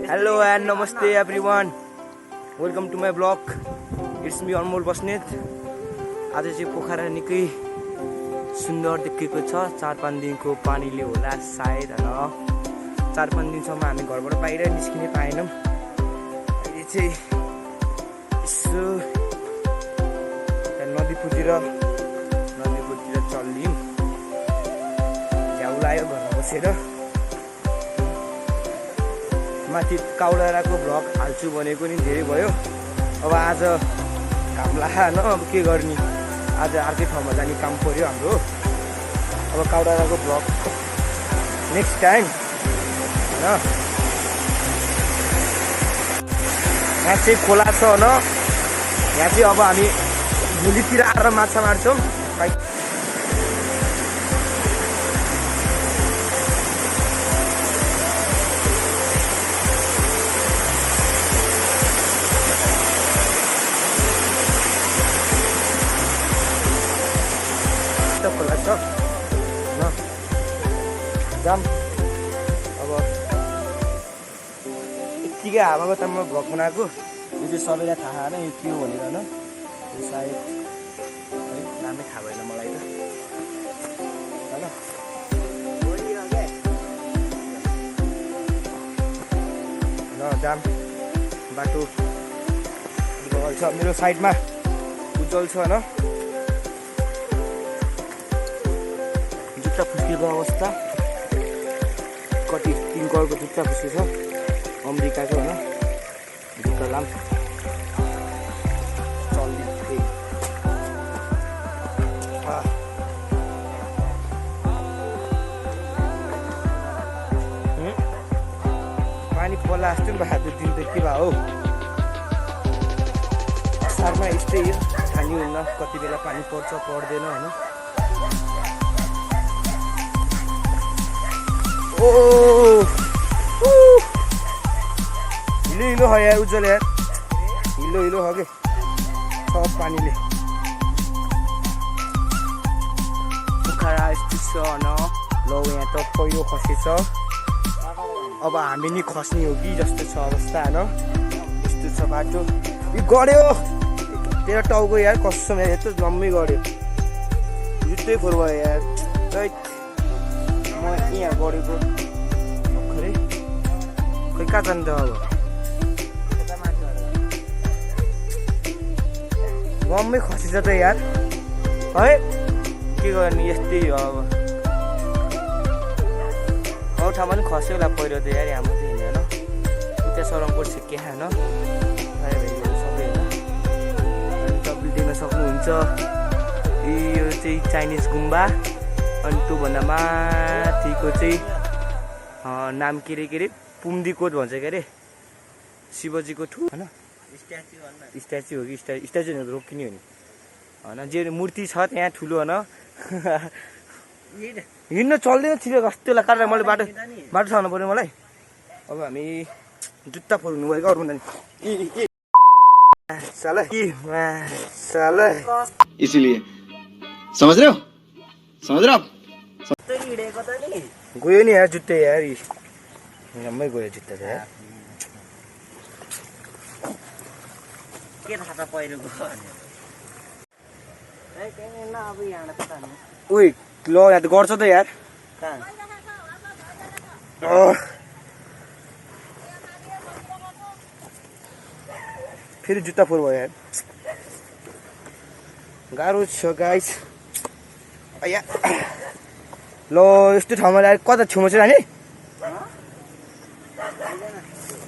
Hello and namaste everyone. Welcome to my vlog. It's me Anmol Basnet. आज चाहिँ पोखरा निकै सुन्दर देखेको छ। 4-5 दिनको पानीले होला सायद हैन। 4-5 दिनसम्म हामी घरबाट बाहिर निस्किनै पाएनौं। अहिले चाहिँ यसो नदीपुतिर चल्यौं। झ्याउ लाग्यो घरमा बसेर। माथि काउडाराको भ्लग हाल्छु भनेको नि धेरै भयो। अब आज काम लाग्यो न, अब के गर्ने, आज अर्कै ठाउँमा जाने काम पर्यो हाम्रो। अब काउडाराको भ्लग नेक्स्ट टाइम हैन। यहाँ चाहिँ खोला छ न, यहाँ चाहिँ अब हामी भोलितिर आएर माछा मार्छौँ। खोला छ न, जाम। अब यत्तिकै हावाको ताममा भ्लग बनाएको। यो चाहिँ सबैलाई थाहा होइन यो के हो भनेर होइन। यो सायद है नामै थाहा भएन मलाई त होइन। ल जाम, बाटो उज्जवल छ, मेरो साइडमा उज्जवल छ होइन। जुत्ता फुस्किएको अवस्था, कति 3 करोडको जुत्ता फुस्केको छ अमेरिकाको होइन। जुत्ता लाम चल्दै पानी पर्ला जस्तो पनि भएको दिन त के भयो हौ। असारमा यस्तै छानी हुन्न, कति बेला पानी पर्छ पर्दैन होइन। हिलो हो यार उज्जवल यार, हिलो हो के सब पानीले। पोखरा यस्तो छ न, ल यहाँ त पहिरो खसेछ। अब हामी नि खस्ने हो कि जस्तो छ अवस्था होइन। यस्तो छ बाटो। यो गड्यो तेरो टाउको यार, कसम यार यस्तो जम्मै गड्यो। जुत्तै फोहोर भयो यार। म यहाँ गडेको खै कहाँ जान्छ अब। गम्मै खसिन्छ त यार है, के गर्ने यस्तै हो अब। अरू ठाउँमा पनि खस्यो होला पहिरो त यार, हाम्रो चाहिँ हिँड्यो होइन। उता सरङकोट सिक्के होइन सबै होइन। तपाईँले देख्न सक्नुहुन्छ यो चाहिँ चाइनिज गुम्बा। अनि त्योभन्दा माथिको चाहिँ नाम के अरे पुम्दीकोट भन्छ के अरे, शिवजीको होइन। स्ट्याचु हो कि स्ट्याचु भनेको रोकिने हो नि होइन। जे मूर्ति छ त्यहाँ ठुलो होइन। हिँड्न चल्दैन छिटो कस्तोलाई काटेर मैले बाटो छाउनु पऱ्यो मलाई। अब हामी जुत्ता फोर्नु भयो क्या अरू भन्दा नि। इसीलिए समझ रहे हो गयो नि यार जुत्ता यार, जम्मै गयो जुत्ता त यार। के थाहा छ पहिरोको उही ल यहाँ त गर्छ त यार। फेरि जुत्ता फोहोर भयो यार, गाह्रो छ गाइस। ल यस्तो ठाउँमा ल्याएर कता छेउमा चाहिँ लाने,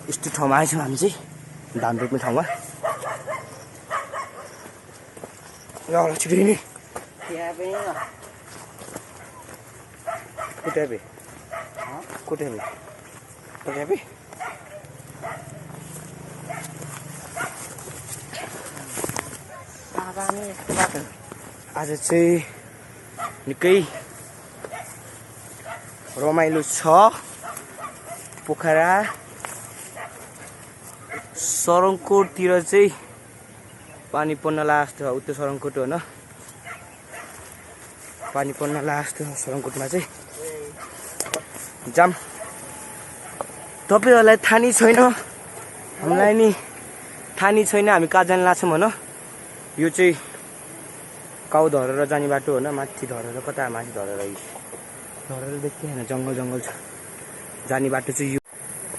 यस्तो ठाउँमा आएछौँ हामी चाहिँ धान रोप्ने ठाउँमा। ल छिटो नि कुठे बे कुठे बे कुठे बे आज चाहिँ निकै रमाइलो छ पोखरा सरङकोटतिर चाहिँ पानी पर्न लाग्छ उता सरङकोट हो न पानी पर्न लाग्छ सरङकोटमा चाहिँ जाम तपाईहरुलाई थाहा नै छैन हामीलाई नि थाहा नै छैन हामी कहाँ जान लाग्छौं भन यो चाहिँ काउ धरेर जाने बाटो हो न माथि धरेर कता माथि धरेर देख्दै हैन जंगल जंगल छ जाने बाटो चाहिँ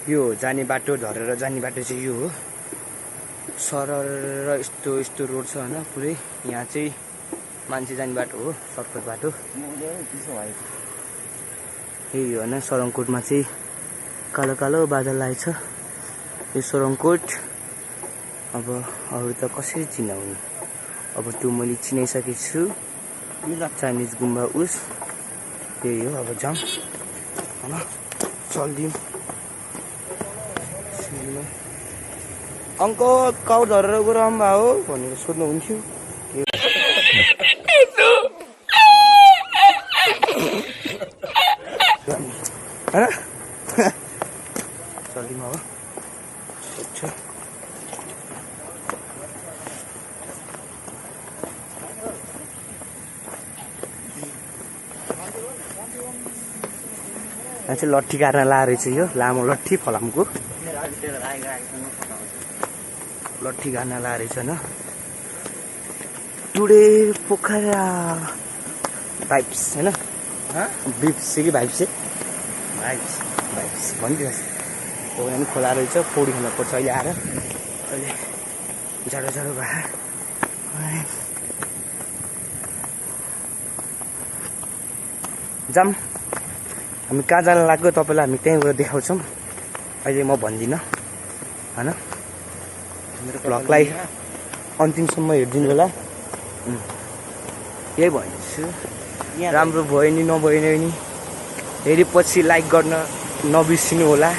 यो जाने बाटो धरेर जाने बाटो चाहिँ यो हो सरर यस्तो रोड छ हैन पुरै यहाँ चाहिँ मान्छे जाने बाटो हो सर्टकट बाटो यही हो हैन सरङकोटमा चाहिँ कालो कालो बादल लागेको छ यो सरङकोट अब अरु त कसरी चिनाउनु अब त्यो मैले चिनाइसकेको छु चाइनिज गुम्बा उस त्यही हो अब जाम हैन चल्दिम अंकल काउ धरेर गएर अम्बा हो भनेर सोध्नु हुन्थ्यो हैन चल्दिम हो अच्छा चाहिँ लट्ठी काट्न लाएर चाहिँ यो लामो लट्ठी फलामको लट्ठी काट्न लाएर छैन टुडे पोखरा भाइब्स हैन भाइब्स कि भाइब्स भाइब्स भनिदिनुहोस् पोखरा पनि खोला रहेछ पौडी खेल्न पर्छ अहिले आएर अहिले जाडो जाडो भए जाम हामी कहाँ जान लाग्यो तपाईलाई हामी त्यहीँ गएर देखाउँछौँ अहिले म भन्दिनँ हैन मेरो भ्लगलाई अन्तिमसम्म हेरिदिनु होला यही भन्छु राम्रो भयो नि नभयो नि हेरेपछि लाइक गर्न नबिर्सिनु होला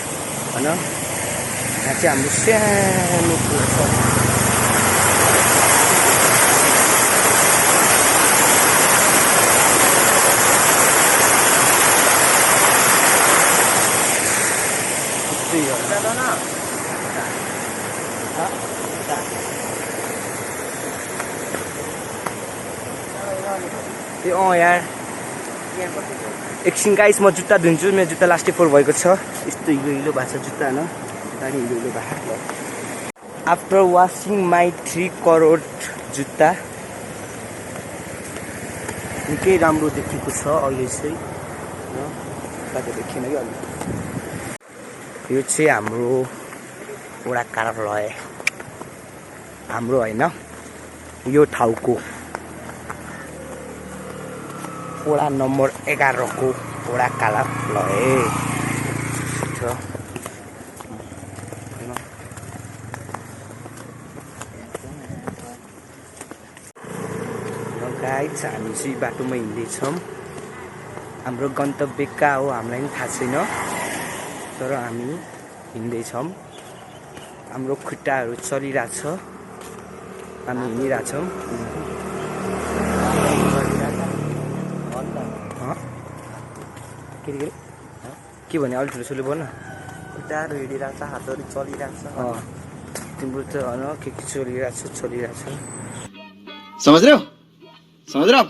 हैन यहाँ चाहिँ हाम्रो सानो खोला छ यार एकछिन गाइस म जुत्ता धुन्छु मेरो जुत्ता लास्टै फोर भएको छ यस्तो हिलो भएको छ जुत्ता हैन जुत्ता नि हिलो भएको आफ्टर वासिङ माई 3 करोड जुत्ता निकै राम्रो देखेको छ अहिले चाहिँ कता देखिन कि अलि यो चाहिँ हाम्रो वडा कार्यालय हाम्रो हैन यो ठाउँको वडा नम्बर 11 को वडा कार्यालय छ गाइस हामी चाहिँ बाटोमा हिँड्दैछौँ हाम्रो गन्तव्य कहाँ हो हामीलाई पनि थाहा छैन तर हामी हिँड्दैछौँ हाम्रो खुट्टाहरू चलिरहेछ हामी हिँडिरहेछौँ के भने अलि ठुलो बोल न खुट्टाहरू हिँडिरहेछ हातहरू चलिरहेछ तिम्रो त हैन के चलिरहेछ समझ रहे हो आप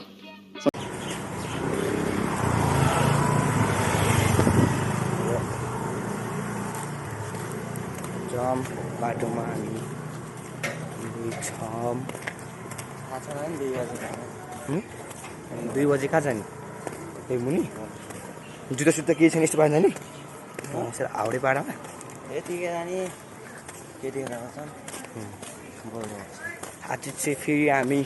जाम बाटोमा हामी छम 2 बजे कहाँ जाने ए मुनि जुत्ता सुत्ता केही छैन यस्तो पारा जाने सर हाउडे पाडामा यतिकै जाने केटीहरू छन् आज चाहिँ फेरि हामी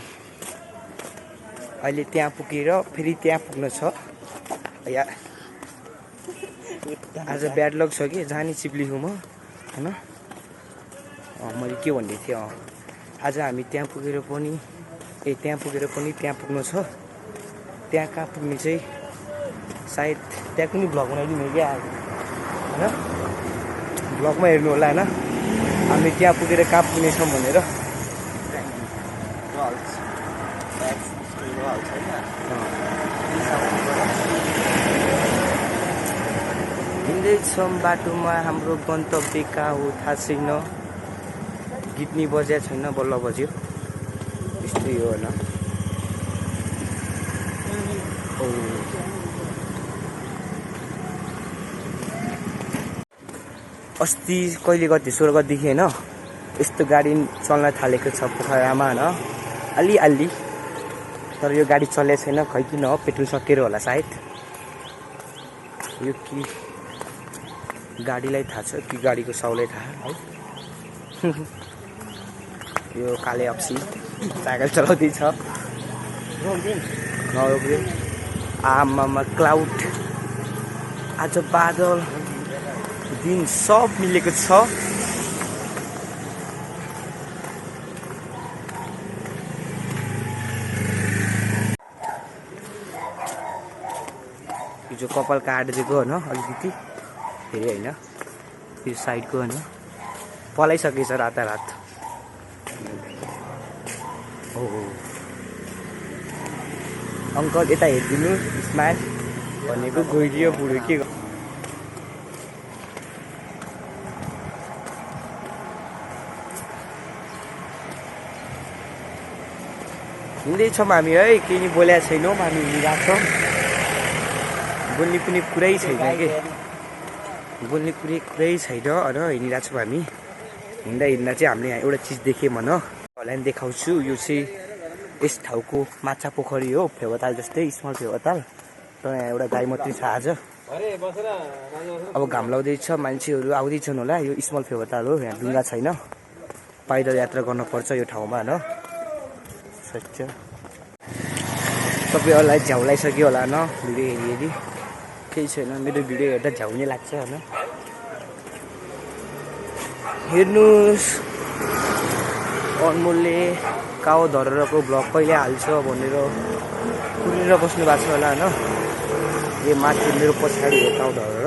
अहिले त्यहाँ पुगेर फेरि त्यहाँ पुग्न छ या आज ब्याड लक छ कि जाने चिप्ली हुँ म हैन मैले के भन्दै थिएँ आज हामी त्यहाँ पुगेर पनि त्यहाँ पुग्नु छ त्यहाँ कहाँ पुग्ने चाहिँ सायद त्यहाँ पनि भ्लग बनाइदिनु क्या होइन भ्लगमा हेर्नु होला होइन हामी त्यहाँ पुगेर कहाँ पुग्नेछौँ भनेर हिँड्दैछौँ बाटोमा हाम्रो गन्तव्य कहाँ हो थाहा छैन गीत नि बजेको छैन बल्ल बज्यो त्यस्तै हो होइन अस्ति कहिले गति 16 गतिदेखि होइन यस्तो गाडी चल्न थालेको छ पोखरामा होइन अलि तर यो गाडी चलेको छैन खै किन हो पेट्रोल सकिएर होला सायद यो कि गाडीलाई थाहा छ कि गाडीको साउलाई थाहा है यो काले अप्सी साइकल चलाउँदैछ नरोक्यो आमामा क्लाउड आज बादल दिन सब मिलेको छ जो कपाल काटेको होइन अलिकति फेरि होइन यो साइडको होइन पलाइसकेछ रातारात हो अङ्कल यता हेरिदिनु स्माइल भनेको गइदियो बुढो के हिँड्दैछौँ हामी है केही नि बोलेको छैनौँ हामी हिँडिरहेको छौँ बोल्ने कुनै कुरै छैन कि बोल्ने कुरै छैन होइन हिँडिरहेको छौँ हामी हिँड्दा चाहिँ हामीले यहाँ एउटा चिज देख्यौँ भनहरूलाई पनि देखाउँछु यो चाहिँ यस ठाउँको माछा पोखरी हो फेवाताल जस्तै स्मल फेवाताल तर यहाँ एउटा गाई मात्रै छ आज अब घाम लाउँदैछ मान्छेहरू आउँदैछन् होला यो स्मल फेवाताल हो यहाँ डुङ्गा छैन पैदल यात्रा गर्नुपर्छ यो ठाउँमा होइन सच्च तपाईँहरूलाई झ्याउलाइसक्यो होला न भिडियो हेरी केही छैन मेरो भिडियो हेर्दा झ्याउने लाग्छ होइन हेर्नुहोस् अनमोलले काउ धरेरको भ्लग कहिले हाल्छ भनेर कुरेर बस्नु भएको छ होला होइन यो माथि मेरो पछाडि हो काउ धरेर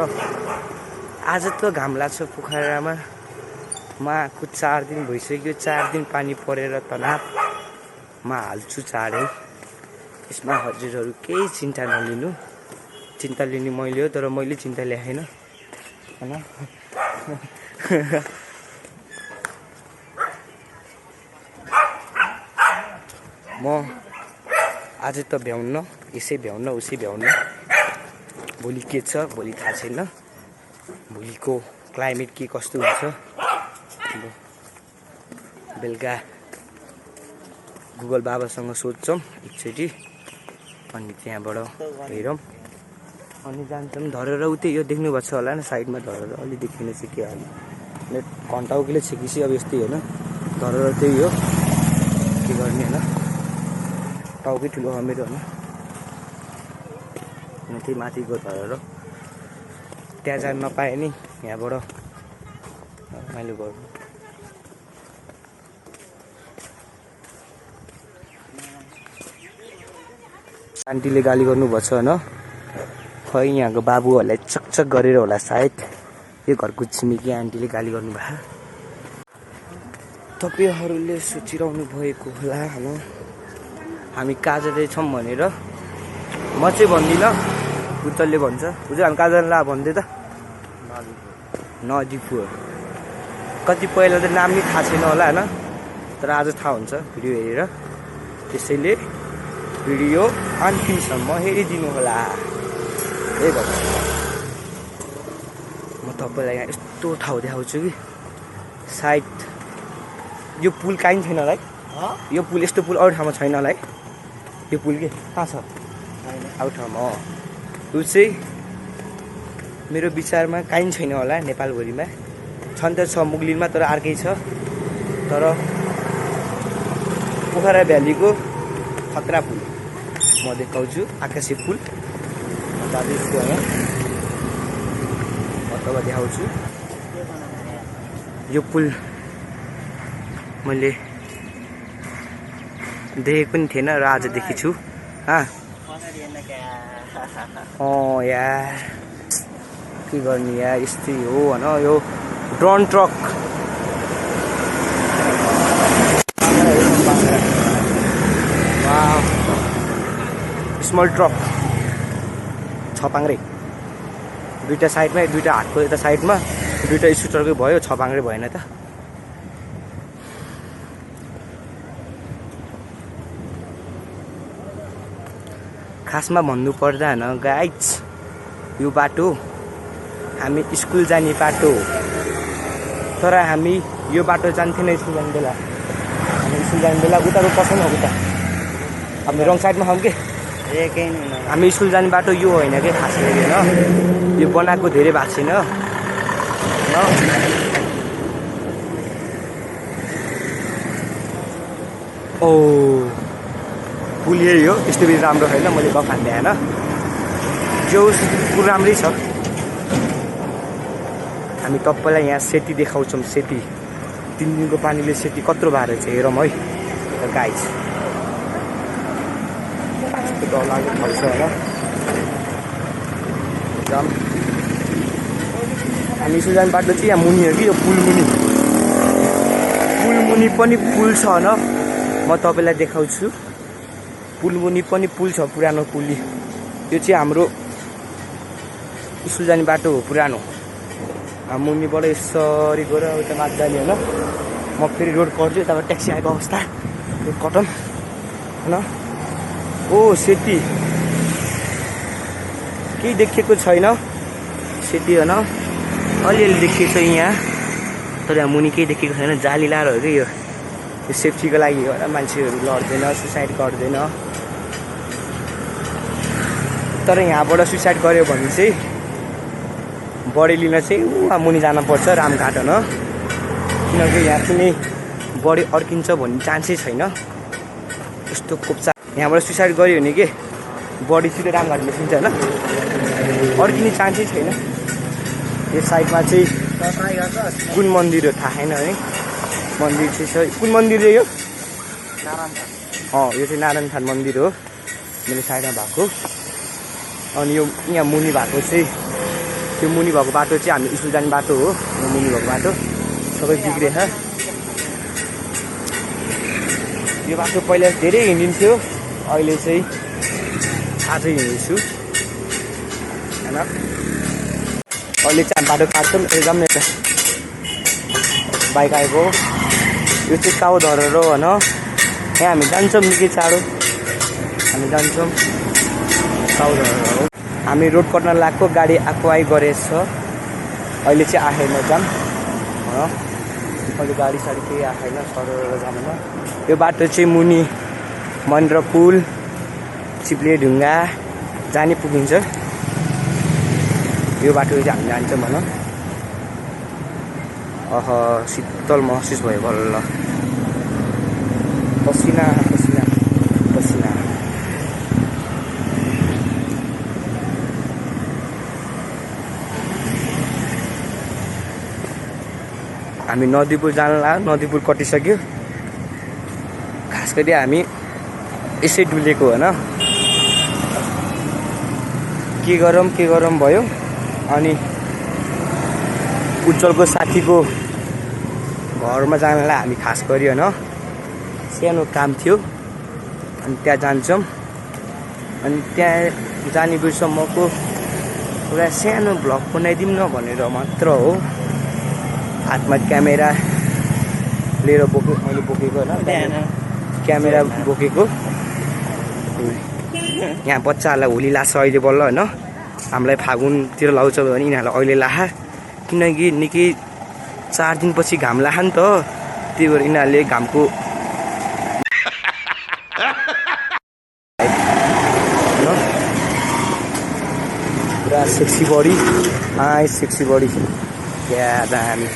आज त घाम लाग्छ पोखरामा आएको 4 दिन भइसक्यो 4 दिन पानी परेर तनावमा हाल्छु चाँडै यसमा हजुरहरू केही चिन्ता नलिनु चिन्ता लिने मैले हो तर मैले चिन्ता ल्याएन होइन म आज त भ्याउन्न यसै भ्याउन्न उसै भ्याउन्न भोलि के छ भोलि थाहा छैन भोलिको क्लाइमेट के कस्तो हुन्छ बेलुका गुगल बाबासँग सोध्छौँ एकचोटि अनि त्यहाँबाट हेरौँ अनि जान्छौँ धरेर उतै यो देख्नुभएको छ होला नि साइडमा धरेर अलि देखिन चाहिँ के होला घन्टाउकीले छेकिसी अब यस्तै होइन धरेर त्यही हो के गर्ने होइन टाउकै ठुलो हो मेरो होइन त्यही माथिको धरेर त्यहाँ जान नपाएँ नि यहाँबाट मैले गर्नु आन्टीले गाली गर्नुभएको छ होइन खै यहाँको बाबुहरूलाई चकचक गरेर होला सायद यो घरको छिमेकी आन्टीले गाली गर्नुभयो तपाईँहरूले सोचिरहनु भएको होला होइन हामी कहाँ जाँदैछौँ भनेर म चाहिँ भन्दिनँ उत्तरले भन्छ बुझ्यो हामी कहाँ जानु ला भन्दै त नदीपुर कति पहिला त नाम नै थाहा छैन होला होइन तर आज थाहा हुन्छ भिडियो हेरेर त्यसैले भिडियो अन्तिमसम्म हेरिदिनु होला ए भन्छ म तपाईँलाई यहाँ यस्तो ठाउँ देखाउँछु कि सायद यो पुल काहीँ छैन होला है यो पुल यस्तो पुल अरू ठाउँमा छैन होला है यो पुल के कहाँ छ अरू ठाउँमा हो यो चाहिँ मेरो विचारमा काहीँ छैन होला नेपालभरिमा छन् त छ मुगलिनमा तर अर्कै छ तर पोखरा भ्यालीको खतरा पुल म देखाउँछु आकाशे पुल जाँदैछु होइन म तपाईँ देखाउँछु यो पुल मैले देखेको पनि थिएन र आज देखेछु यार के गर्ने यार, यस्तै हो होइन यो ड्रोन ट्रक। स्मल ट्रक छपाङ्रे, दुईटा साइडमा, दुईटा हातको यता साइडमा, दुईटा स्कुटरकै भयो, छपाङ्रे भएन त। खासमा भन्नुपर्दा होइन गाइज, यो बाटो हामी स्कुल जाने बाटो हो, तर हामी यो बाटो जान्थेन स्कुल जाने बेला। हामी स्कुल जाने बेला उताको पछाडि उता हामी रङ साइडमा खाउँ के। हामी स्कुल जाने बाटो यो होइन कि खास गरी होइन, यो बनाएको धेरै भएको छैन होइन। ओ पुल यही हो, यस्तो बेसी राम्रो छैन, मैले गफ हान्दै होइन। जो पुल राम्रै छ। हामी तपाईँलाई यहाँ सेती देखाउँछौँ, सेती 3 दिनको पानीले सेती कत्रो भएर चाहिँ हेरौँ है गाइज। डर लाग्दो ठाउँ छ होइन एकदम। हामी स्कुल जाने बाटो चाहिँ यहाँ मुनि हो कि, यो पुल मुनि, पुल मुनि पनि पुल छ होइन। म तपाईँलाई देखाउँछु, पुल मुनि पनि पुल छ, पुरानो पुल। यो चाहिँ हाम्रो स्कुल जाने बाटो हो पुरानो। मुनिबाट यसरी गएर उता माथि जाने होइन। म फेरि रोड कट्छु, यताबाट ट्याक्सी आएको अवस्था, रोड कटम होइन। ओ सेती केही देखिएको छैन, सेती होइन, अलिअलि देखिएको छ यहाँ, तर यहाँ मुनि केही देखेको छैन। जाली लाएर हो कि यो सेफ्टीको लागि हो, मान्छेहरू लड्दैन, सुसाइड गर्दैन। तर यहाँबाट सुसाइड गऱ्यो भने चाहिँ बडी लिन चाहिँ उहाँ मुनि जानुपर्छ, रामघाट होइन, किनकि यहाँ कुनै बडी अड्किन्छ भन्ने चान्सै छैन। यस्तो कोप्चा यहाँबाट सुसाइड गऱ्यो भने के बडी सिधै रामघाट निस्किन्छ होइन, अड्किने चान्सै छैन। यो साइडमा चाहिँ कुन मन्दिर हो थाहा छैन है, मन्दिर चाहिँ कुन मन्दिर हो यो? यो चाहिँ नारायण थान मन्दिर हो मेरो साइडमा भएको। अनि यो यहाँ मुनि भएको चाहिँ, त्यो मुनि भएको बाटो चाहिँ हामी स्कुल जाने बाटो हो। यो मुनि भएको बाटो सबै बिग्रेछ। यो बाटो पहिला धेरै हिँडिन्थ्यो, अहिले चाहिँ आजै हिँड्छु होइन। अहिले चाहिँ बाटो काट्छौँ एकदम यता बाइक आएको। यो चाहिँ काउ धरेर हो होइन, यहाँ हामी जान्छौँ निकै चाँडो, हामी जान्छौँ काउ धरेर हो। हामी रोड कट्न लाग्को, गाडी आएको आइ गरेछ, अहिले चाहिँ आएन जाम होइन, अहिले गाडी साडी केही आएन, सरेर जाँदैन। यो बाटो चाहिँ मुनि मन्दिर पुल चिप्ले ढुङ्गा जाने पुगिन्छ। यो बाटो चाहिँ हामी जान्छौँ भनौँ। शीतल महसुस भयो बल्ल, पसिना पसिना पसिना। हामी नदीपुर जान लाग्यो, नदीपुर कटिसक्यो। खास गरी हामी यसै डुलेको होइन, के गरौँ भयो। अनि उज्जवलको साथीको घरमा जानलाई हामी खास गरी होइन सानो काम थियो, अनि त्यहाँ जान्छौँ। अनि त्यहाँ जाने बिर्सम्मको पुरा सानो भ्लग बनाइदिउँ न भनेर मात्र हो। हातमा क्यामेरा लिएर मैले बोकेको होइन, क्यामेरा बोकेको। यहाँ बच्चाहरूलाई होली लाग्छ अहिले बल्ल होइन, हामीलाई फागुनतिर लाउँछ भने यिनीहरूलाई अहिले लाहा, किनकि निकै 4 दिनपछि घाम लाहा नि त, त्यही भएर यिनीहरूले घामको पुरा सेक्सी बडी, सेक्सी बडी क्या दामी।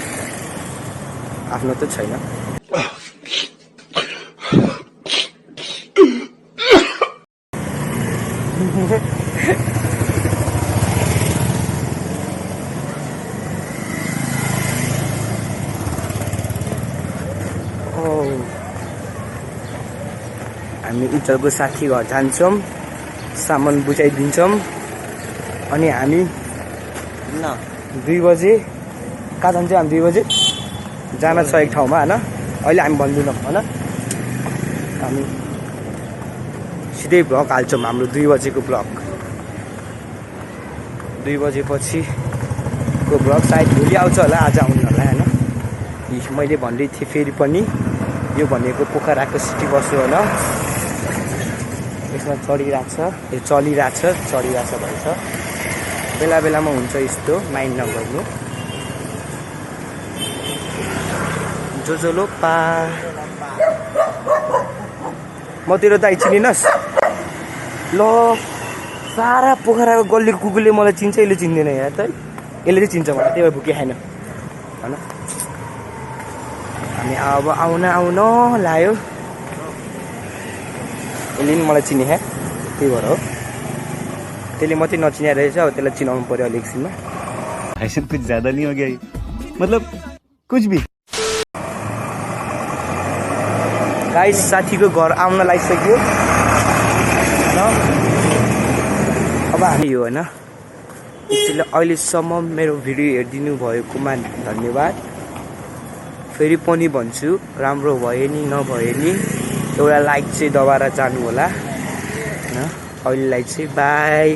आफ्नो त छैन। हामी उज्जवलको साथी घर जान्छौँ। सामान बुझाइदिन्छौँ अनि हामी न 2 बजे कहाँ जान्छौँ हामी 2 बजे जान छ एक ठाउँमा होइन अहिले हामी भन्दैनौँ होइन हामी सिधै भ्लग हाल्छौँ हाम्रो 2 बजेको भ्लग 2 बजेपछिको भ्लग सायद भोलि आउँछ होला आज आउने होला होइन मैले भन्दै थिएँ फेरि पनि यो भनेको पोखराको सिटी बस हो होइन यसमा चलिरहेको छ भन्छ बेला बेलामा हुन्छ यस्तो माइन्ड नगर्नु जो पा म तेरो दाइ चिनिनस् ल सारा पोखराको गल्लीको कुकुरले मलाई चिन्छ यसले चिन्दैन यहाँ त यसले चाहिँ चिन्छ मलाई त्यही भएर भुके खाएन होइन हामी अब आउन लाग्यो यसले नि मलाई चिने है त्यही भएर हो त्यसले मात्रै नचिने रहेछ अब त्यसलाई चिनाउनु पर्यो अलिक एकछिनमा ऐसा कुछ ज्यादा नहीं हो गया ये? मतलब कुछ भी गाइस साथीको घर आउन लागिसक्यो होइन अब हामी यो होइन त्यसैले अहिलेसम्म मेरो भिडियो हेरिदिनु भएकोमा धन्यवाद फेरि पनि भन्छु राम्रो भयो नि नभए नि एउटा लाइक चाहिँ दबाएर जानु होला होइन अहिलेलाई चाहिँ बाई